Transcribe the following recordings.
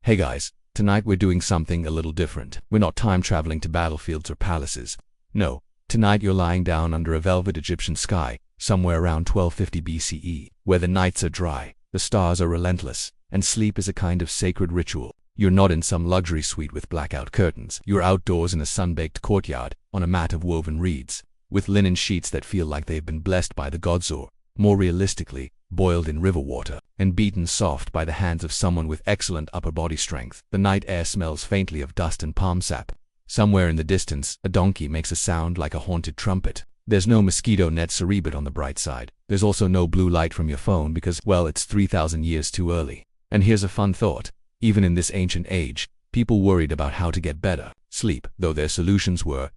Hey guys, tonight we're doing something a little different. We're not time traveling to battlefields or palaces. No, tonight you're lying down under a velvet Egyptian sky, somewhere around 1250 BCE, where the nights are dry, the stars are relentless, and sleep is a kind of sacred ritual. You're not in some luxury suite with blackout curtains. You're outdoors in a sun-baked courtyard, on a mat of woven reeds, with linen sheets that feel like they've been blessed by the gods or, more realistically, boiled in river water, and beaten soft by the hands of someone with excellent upper body strength. The night air smells faintly of dust and palm sap. Somewhere in the distance, a donkey makes a sound like a haunted trumpet. There's no mosquito net cerebid on the bright side. There's also no blue light from your phone because, well, it's 3,000 years too early. And here's a fun thought. Even in this ancient age, people worried about how to get better sleep, though their solutions were ...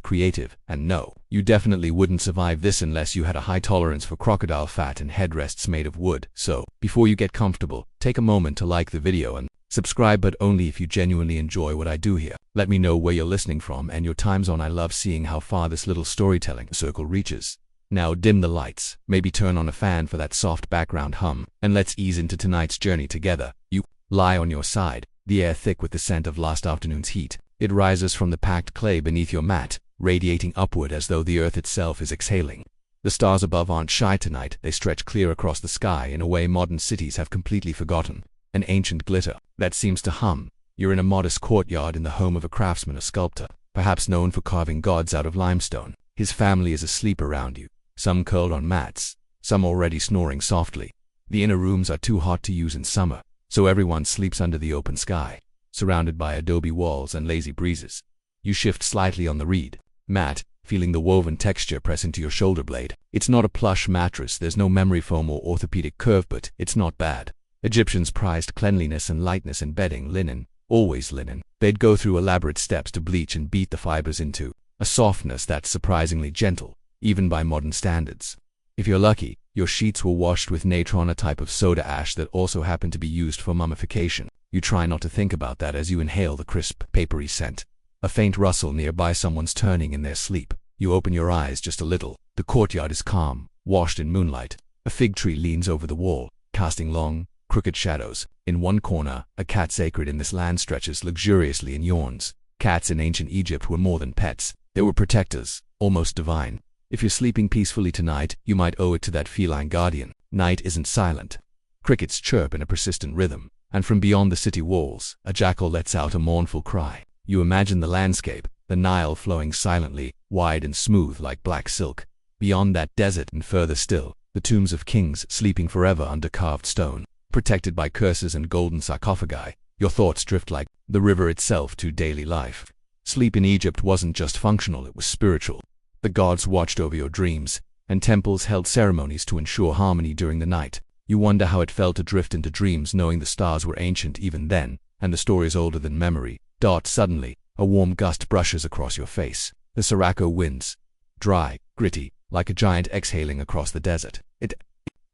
creative. And no, you definitely wouldn't survive this unless you had a high tolerance for crocodile fat and headrests made of wood. So, before you get comfortable, take a moment to like the video and subscribe, but only if you genuinely enjoy what I do here. Let me know where you're listening from and your time zone. I love seeing how far this little storytelling circle reaches. Now dim the lights, maybe turn on a fan for that soft background hum, and let's ease into tonight's journey together. You lie on your side, the air thick with the scent of last afternoon's heat. It rises from the packed clay beneath your mat, radiating upward as though the earth itself is exhaling. The stars above aren't shy tonight. They stretch clear across the sky in a way modern cities have completely forgotten. An ancient glitter that seems to hum. You're in a modest courtyard in the home of a craftsman or sculptor, perhaps known for carving gods out of limestone. His family is asleep around you, some curled on mats, some already snoring softly. The inner rooms are too hot to use in summer, so everyone sleeps under the open sky, surrounded by adobe walls and lazy breezes. You shift slightly on the reed mat, feeling the woven texture press into your shoulder blade. It's not a plush mattress, there's no memory foam or orthopedic curve, but it's not bad. Egyptians prized cleanliness and lightness in bedding. Linen, always linen. They'd go through elaborate steps to bleach and beat the fibers into a softness that's surprisingly gentle, even by modern standards. If you're lucky, your sheets were washed with natron, a type of soda ash that also happened to be used for mummification. You try not to think about that as you inhale the crisp, papery scent. A faint rustle nearby, someone's turning in their sleep. You open your eyes just a little. The courtyard is calm, washed in moonlight. A fig tree leans over the wall, casting long, crooked shadows. In one corner, a cat sacred in this land stretches luxuriously and yawns. Cats in ancient Egypt were more than pets. They were protectors, almost divine. If you're sleeping peacefully tonight, you might owe it to that feline guardian. Night isn't silent. Crickets chirp in a persistent rhythm, and from beyond the city walls, a jackal lets out a mournful cry. You imagine the landscape, the Nile flowing silently, wide and smooth like black silk. Beyond that, desert, and further still, the tombs of kings sleeping forever under carved stone, protected by curses and golden sarcophagi. Your thoughts drift like the river itself to daily life. Sleep in Egypt wasn't just functional, it was spiritual. The gods watched over your dreams, and temples held ceremonies to ensure harmony during the night. You wonder how it felt to drift into dreams knowing the stars were ancient even then, and the stories older than memory. Suddenly, a warm gust brushes across your face. The Sirocco winds, dry, gritty, like a giant exhaling across the desert. It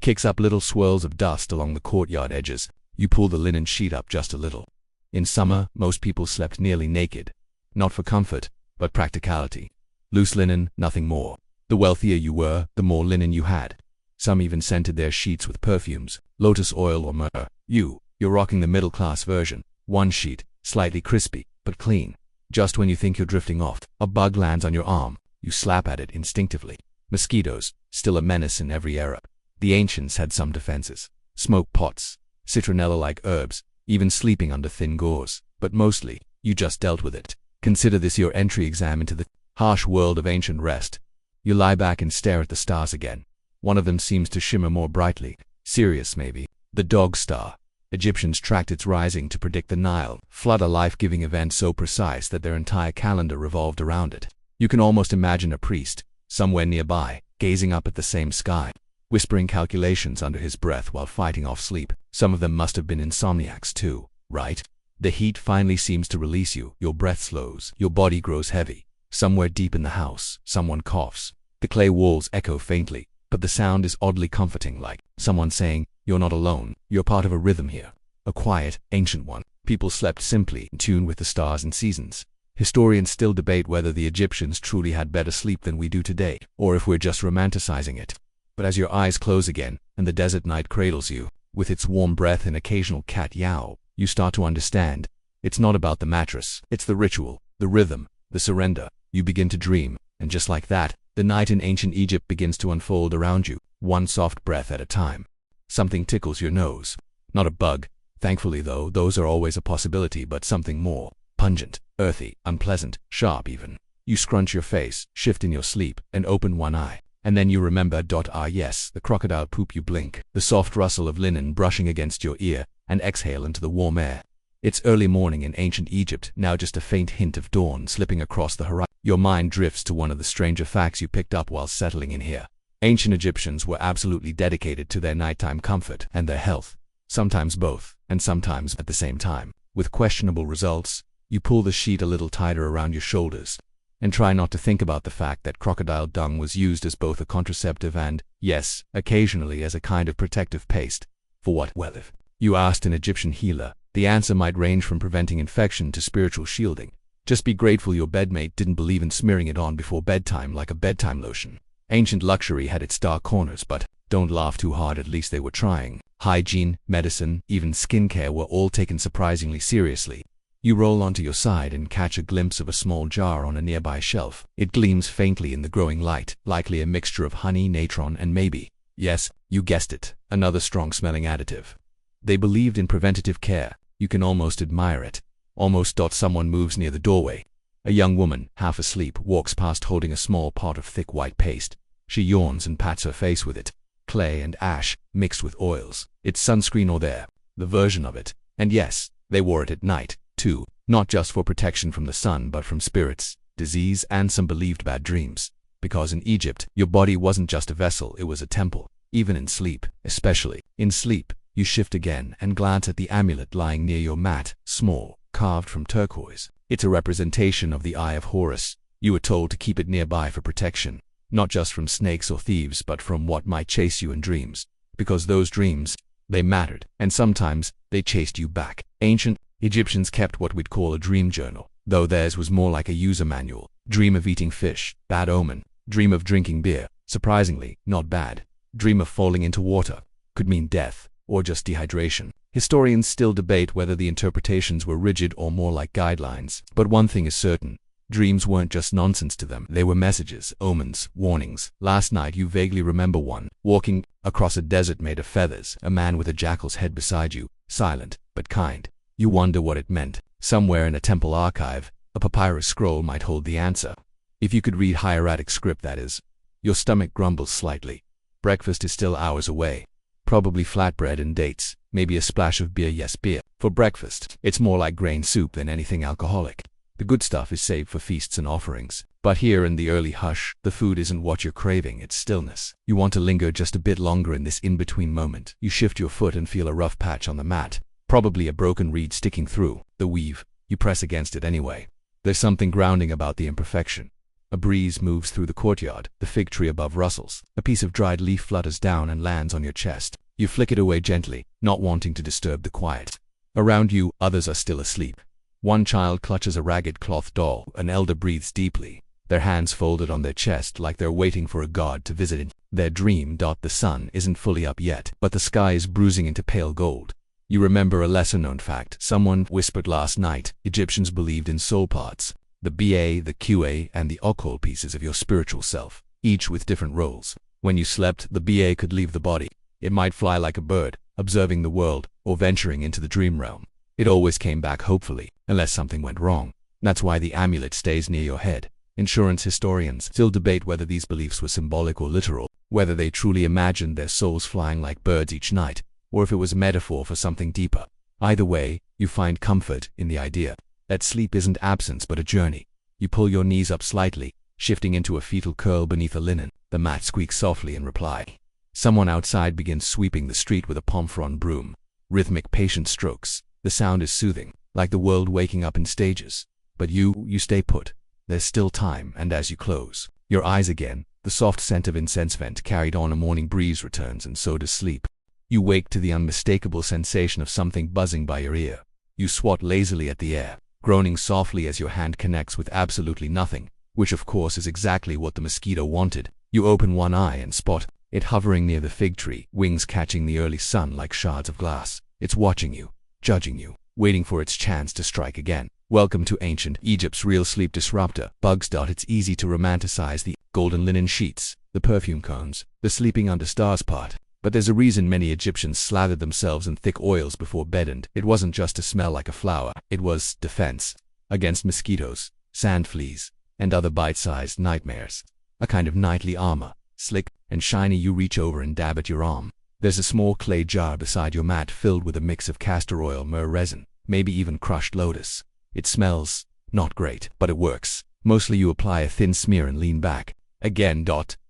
kicks up little swirls of dust along the courtyard edges. You pull the linen sheet up just a little. In summer, most people slept nearly naked. Not for comfort, but practicality. Loose linen, nothing more. The wealthier you were, the more linen you had. Some even scented their sheets with perfumes, lotus oil or myrrh. You're rocking the middle-class version. One sheet, slightly crispy, but clean. Just when you think you're drifting off, a bug lands on your arm. You slap at it instinctively. Mosquitoes, still a menace in every era. The ancients had some defenses. Smoke pots, citronella-like herbs, even sleeping under thin gauze. But mostly, you just dealt with it. Consider this your entry exam into the harsh world of ancient rest. You lie back and stare at the stars again. One of them seems to shimmer more brightly. Sirius, maybe. The dog star. Egyptians tracked its rising to predict the Nile flood, a life-giving event so precise that their entire calendar revolved around it. You can almost imagine a priest, somewhere nearby, gazing up at the same sky, whispering calculations under his breath while fighting off sleep. Some of them must have been insomniacs too, right? The heat finally seems to release you. Your breath slows. Your body grows heavy. Somewhere deep in the house, someone coughs. The clay walls echo faintly, but the sound is oddly comforting, like someone saying, "You're not alone. You're part of a rhythm here." A quiet, ancient one. People slept simply, in tune with the stars and seasons. Historians still debate whether the Egyptians truly had better sleep than we do today, or if we're just romanticizing it. But as your eyes close again, and the desert night cradles you, with its warm breath and occasional cat yowl, you start to understand. It's not about the mattress. It's the ritual, the rhythm, the surrender. You begin to dream, and just like that, the night in ancient Egypt begins to unfold around you, one soft breath at a time. Something tickles your nose. Not a bug. Thankfully though, those are always a possibility, but something more pungent, earthy, unpleasant, sharp even. You scrunch your face, shift in your sleep, and open one eye. And then you remember. Yes, the crocodile poop. You blink, the soft rustle of linen brushing against your ear, and exhale into the warm air. It's early morning in ancient Egypt, now just a faint hint of dawn slipping across the horizon. Your mind drifts to one of the stranger facts you picked up while settling in here. Ancient Egyptians were absolutely dedicated to their nighttime comfort and their health. Sometimes both, and sometimes at the same time. With questionable results. You pull the sheet a little tighter around your shoulders, and try not to think about the fact that crocodile dung was used as both a contraceptive and, yes, occasionally as a kind of protective paste. For what? Well, if you asked an Egyptian healer, the answer might range from preventing infection to spiritual shielding. Just be grateful your bedmate didn't believe in smearing it on before bedtime like a bedtime lotion. Ancient luxury had its dark corners, but don't laugh too hard, at least they were trying. Hygiene, medicine, even skincare were all taken surprisingly seriously. You roll onto your side and catch a glimpse of a small jar on a nearby shelf. It gleams faintly in the growing light, likely a mixture of honey, natron, and maybe, yes, you guessed it, another strong-smelling additive. They believed in preventative care. You can almost admire it. Almost. Someone moves near the doorway. A young woman, half asleep, walks past holding a small pot of thick white paste. She yawns and pats her face with it. Clay and ash, mixed with oils. It's sunscreen, or the version of it. And yes, they wore it at night, too, not just for protection from the sun but from spirits, disease, and some believed bad dreams. Because in Egypt, your body wasn't just a vessel, it was a temple. Even in sleep, especially in sleep, you shift again and glance at the amulet lying near your mat, small, carved from turquoise. It's a representation of the Eye of Horus. You were told to keep it nearby for protection, not just from snakes or thieves but from what might chase you in dreams. Because those dreams, they mattered, and sometimes they chased you back. Ancient Egyptians kept what we'd call a dream journal, though theirs was more like a user manual. Dream of eating fish, bad omen. Dream of drinking beer, surprisingly, not bad. Dream of falling into water, could mean death, or just dehydration. Historians still debate whether the interpretations were rigid or more like guidelines, but one thing is certain. Dreams weren't just nonsense to them, they were messages, omens, warnings. Last night you vaguely remember one, walking across a desert made of feathers, a man with a jackal's head beside you, silent, but kind. You wonder what it meant. Somewhere in a temple archive, a papyrus scroll might hold the answer. If you could read hieratic script, that is. Your stomach grumbles slightly. Breakfast is still hours away. Probably flatbread and dates, maybe a splash of beer. Yes, beer. For breakfast, it's more like grain soup than anything alcoholic. The good stuff is saved for feasts and offerings. But here in the early hush, the food isn't what you're craving, it's stillness. You want to linger just a bit longer in this in-between moment. You shift your foot and feel a rough patch on the mat. Probably a broken reed sticking through the weave. You press against it anyway. There's something grounding about the imperfection. A breeze moves through the courtyard. The fig tree above rustles. A piece of dried leaf flutters down and lands on your chest. You flick it away gently, not wanting to disturb the quiet. Around you, others are still asleep. One child clutches a ragged cloth doll. An elder breathes deeply, their hands folded on their chest like they're waiting for a god to visit it. Their dream. The sun isn't fully up yet, but the sky is bruising into pale gold. You remember a lesser-known fact. Someone whispered last night. Egyptians believed in soul parts. The Ba, the Qa, and the occult pieces of your spiritual self, each with different roles. When you slept, the Ba could leave the body. It might fly like a bird, observing the world, or venturing into the dream realm. It always came back hopefully, unless something went wrong. That's why the amulet stays near your head. Insurance historians still debate whether these beliefs were symbolic or literal, whether they truly imagined their souls flying like birds each night, or if it was a metaphor for something deeper. Either way, you find comfort in the idea that sleep isn't absence but a journey. You pull your knees up slightly, shifting into a fetal curl beneath the linen. The mat squeaks softly in reply. Someone outside begins sweeping the street with a pomfron broom. Rhythmic, patient strokes. The sound is soothing, like the world waking up in stages. But you stay put. There's still time, and as you close your eyes again, the soft scent of incense vent carried on a morning breeze returns, and so does sleep. You wake to the unmistakable sensation of something buzzing by your ear. You swat lazily at the air, groaning softly as your hand connects with absolutely nothing, which of course is exactly what the mosquito wanted. You open one eye and spot it hovering near the fig tree, wings catching the early sun like shards of glass. It's watching you, judging you, waiting for its chance to strike again. Welcome to ancient Egypt's real sleep disruptor, bugs. It's easy to romanticize the golden linen sheets, the perfume cones, the sleeping under stars part. But there's a reason many Egyptians slathered themselves in thick oils before bed, and it wasn't just to smell like a flower. It was defense against mosquitoes, sand fleas, and other bite-sized nightmares. A kind of nightly armor, slick and shiny. You reach over and dab at your arm. There's a small clay jar beside your mat filled with a mix of castor oil, myrrh resin, maybe even crushed lotus. It smells not great, but it works. Mostly you apply a thin smear and lean back. Again.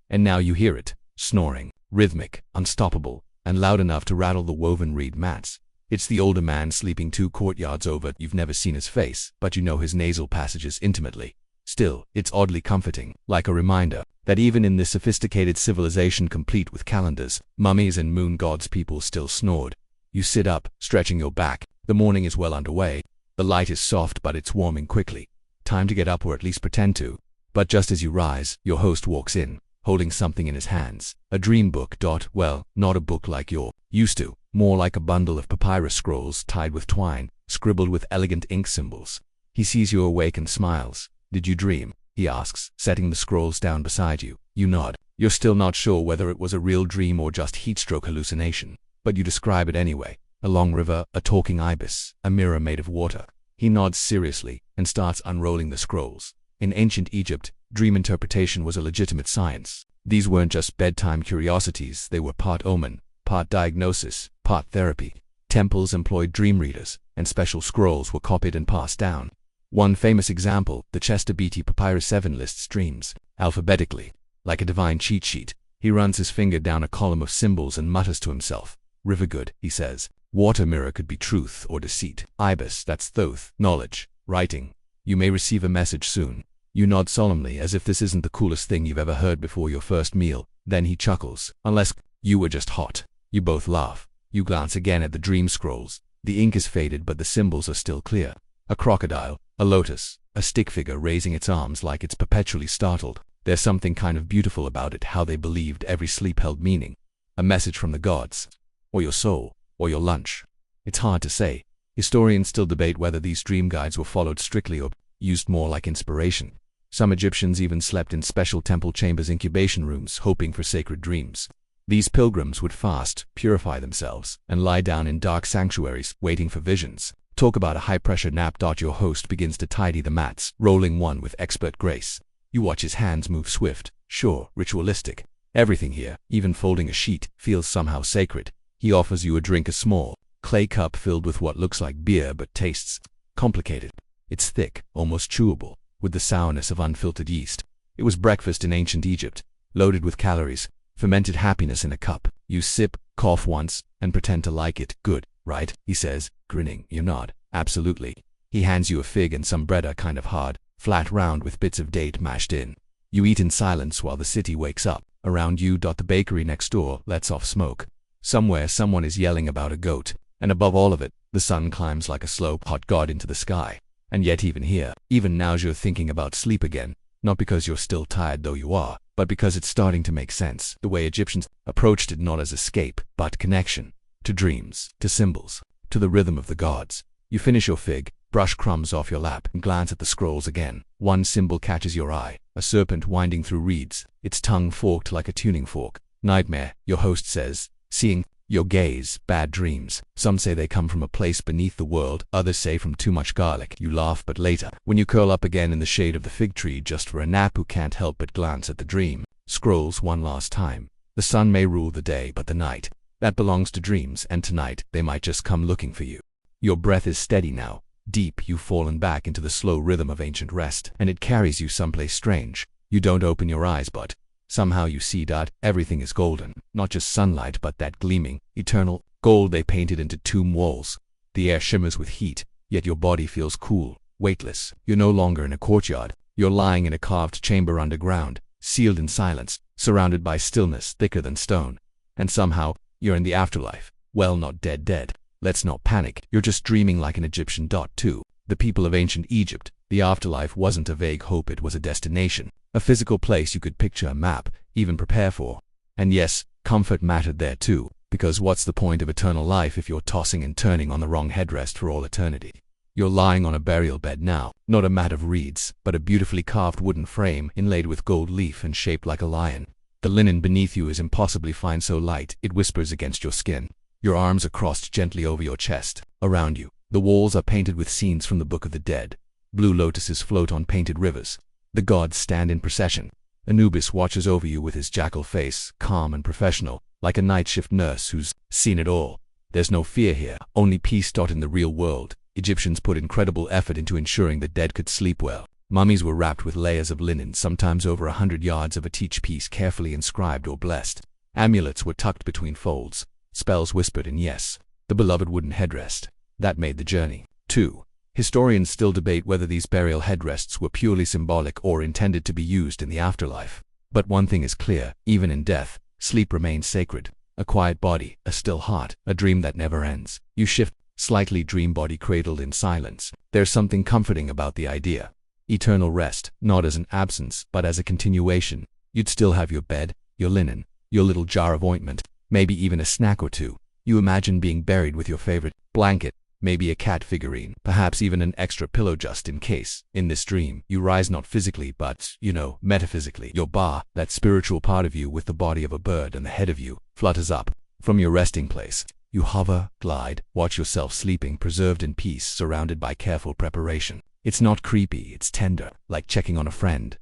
And now you hear it, snoring, rhythmic, unstoppable, and loud enough to rattle the woven reed mats. It's the older man sleeping 2 courtyards over. You've never seen his face, but you know his nasal passages intimately. Still, it's oddly comforting, like a reminder that even in this sophisticated civilization complete with calendars, mummies and moon gods, people still snored. You sit up, stretching your back. The morning is well underway. The light is soft, but it's warming quickly. Time to get up, or at least pretend to. But just as you rise, your host walks in, holding something in his hands. A dream book. Well, not a book like you're used to. More like a bundle of papyrus scrolls tied with twine, scribbled with elegant ink symbols. He sees you awake and smiles. Did you dream? He asks, setting the scrolls down beside you. You nod. You're still not sure whether it was a real dream or just heatstroke hallucination, but you describe it anyway. A long river, a talking ibis, a mirror made of water. He nods seriously and starts unrolling the scrolls. In ancient Egypt, dream interpretation was a legitimate science. These weren't just bedtime curiosities. They were part omen, part diagnosis, part therapy. Temples employed dream readers, and special scrolls were copied and passed down. One famous example, the Chester Beatty Papyrus 7 lists dreams, alphabetically. Like a divine cheat sheet, he runs his finger down a column of symbols and mutters to himself. River good, he says. Water mirror could be truth or deceit. Ibis, that's thoth, knowledge, writing. You may receive a message soon. You nod solemnly, as if this isn't the coolest thing you've ever heard before your first meal. Then he chuckles. Unless you were just hot. You both laugh. You glance again at the dream scrolls. The ink is faded, but the symbols are still clear. A crocodile, a lotus, a stick figure raising its arms like it's perpetually startled. There's something kind of beautiful about it, how they believed every sleep held meaning. A message from the gods. Or your soul. Or your lunch. It's hard to say. Historians still debate whether these dream guides were followed strictly or used more like inspiration. Some Egyptians even slept in special temple chambers, incubation rooms, hoping for sacred dreams. These pilgrims would fast, purify themselves, and lie down in dark sanctuaries, waiting for visions. Talk about a high-pressure nap. Your host begins to tidy the mats, rolling one with expert grace. You watch his hands move, swift, sure, ritualistic. Everything here, even folding a sheet, feels somehow sacred. He offers you a drink, a small clay cup filled with what looks like beer but tastes complicated. It's thick, almost chewable, with the sourness of unfiltered yeast. It was breakfast in ancient Egypt, loaded with calories, fermented happiness in a cup. You sip, cough once, and pretend to like it. Good, right? He says, grinning. You nod. Absolutely. He hands you a fig and some bread, a kind of hard, flat round with bits of date mashed in. You eat in silence while the city wakes up. Around you. The bakery next door lets off smoke. Somewhere someone is yelling about a goat, and above all of it, the sun climbs like a slow, hot god into the sky. And yet even here, even now, you're thinking about sleep again, not because you're still tired, though you are, but because it's starting to make sense. The way Egyptians approached it, not as escape, but connection. To dreams, to symbols, to the rhythm of the gods. You finish your fig, brush crumbs off your lap, and glance at the scrolls again. One symbol catches your eye, a serpent winding through reeds, its tongue forked like a tuning fork. Nightmare, your host says, seeing your gaze. Bad dreams. Some say they come from a place beneath the world, others say from too much garlic. You laugh, but later, when you curl up again in the shade of the fig tree just for a nap, you can't help but glance at the dream scrolls one last time. The sun may rule the day, but the night, that belongs to dreams, and tonight, they might just come looking for you. Your breath is steady now. Deep, you've fallen back into the slow rhythm of ancient rest, and it carries you someplace strange. You don't open your eyes, but somehow you see everything is golden, not just sunlight, but that gleaming, eternal gold they painted into tomb walls. The air shimmers with heat, yet your body feels cool, weightless. You're no longer in a courtyard. You're lying in a carved chamber underground, sealed in silence, surrounded by stillness thicker than stone. And somehow, you're in the afterlife. Well, not dead. Let's not panic. You're just dreaming like an Egyptian. To the people of ancient Egypt, the afterlife wasn't a vague hope, it was a destination. A physical place you could picture, a map, even prepare for. And yes, comfort mattered there too. Because what's the point of eternal life if you're tossing and turning on the wrong headrest for all eternity? You're lying on a burial bed now, not a mat of reeds, but a beautifully carved wooden frame inlaid with gold leaf and shaped like a lion. The linen beneath you is impossibly fine, so light it whispers against your skin. Your arms are crossed gently over your chest. Around you, the walls are painted with scenes from the Book of the Dead. Blue lotuses float on painted rivers. The gods stand in procession. Anubis watches over you with his jackal face, calm and professional, like a night shift nurse who's seen it all. There's no fear here, only peace. In the real world, Egyptians put incredible effort into ensuring the dead could sleep well. Mummies were wrapped with layers of linen, sometimes over 100 yards of each piece, carefully inscribed or blessed. Amulets were tucked between folds. Spells whispered in, yes, the beloved wooden headrest. That made the journey. 2. Historians still debate whether these burial headrests were purely symbolic or intended to be used in the afterlife. But one thing is clear, even in death, sleep remains sacred. A quiet body, a still heart, a dream that never ends. You shift slightly, dream body cradled in silence. There's something comforting about the idea. Eternal rest, not as an absence, but as a continuation. You'd still have your bed, your linen, your little jar of ointment, maybe even a snack or two. You imagine being buried with your favorite blanket, maybe a cat figurine, perhaps even an extra pillow just in case. In this dream, you rise not physically but, metaphysically. Your ba, that spiritual part of you with the body of a bird and the head of you, flutters up. From your resting place, you hover, glide, watch yourself sleeping, preserved in peace, surrounded by careful preparation. It's not creepy, it's tender, like checking on a friend.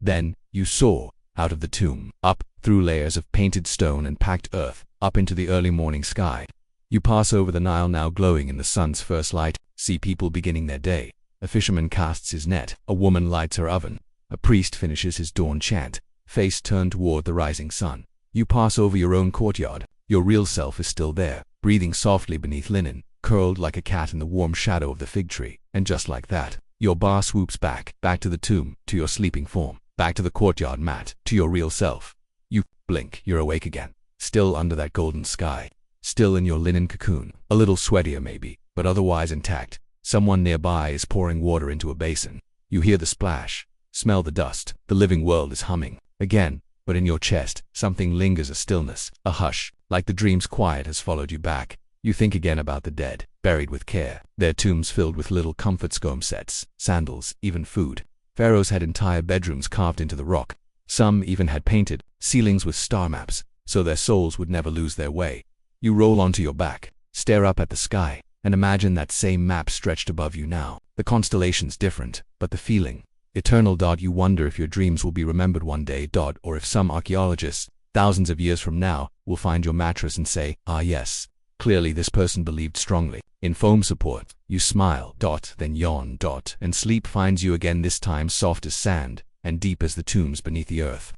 Then, you soar, out of the tomb, up, through layers of painted stone and packed earth, up into the early morning sky. You pass over the Nile, now glowing in the sun's first light, see people beginning their day. A fisherman casts his net, a woman lights her oven, a priest finishes his dawn chant, face turned toward the rising sun. You pass over your own courtyard. Your real self is still there, breathing softly beneath linen, curled like a cat in the warm shadow of the fig tree. And just like that, your bar swoops back to the tomb, to your sleeping form, back to the courtyard mat, to your real self. You blink, you're awake again, still under that golden sky, still in your linen cocoon, a little sweatier maybe, but otherwise intact. Someone nearby is pouring water into a basin. You hear the splash, smell the dust. The living world is humming again, but in your chest, something lingers, a stillness, a hush, like the dream's quiet has followed you back. You think again about the dead, buried with care, their tombs filled with little comfort, scone sets, sandals, even food. Pharaohs had entire bedrooms carved into the rock. Some even had painted ceilings with star maps, so their souls would never lose their way. You roll onto your back, stare up at the sky, and imagine that same map stretched above you now. The constellation's different, but the feeling, eternal. You wonder if your dreams will be remembered one day, or if some archaeologists, thousands of years from now, will find your mattress and say, ah yes, clearly this person believed strongly in foam support. You smile, then yawn, and sleep finds you again, this time soft as sand and deep as the tombs beneath the earth.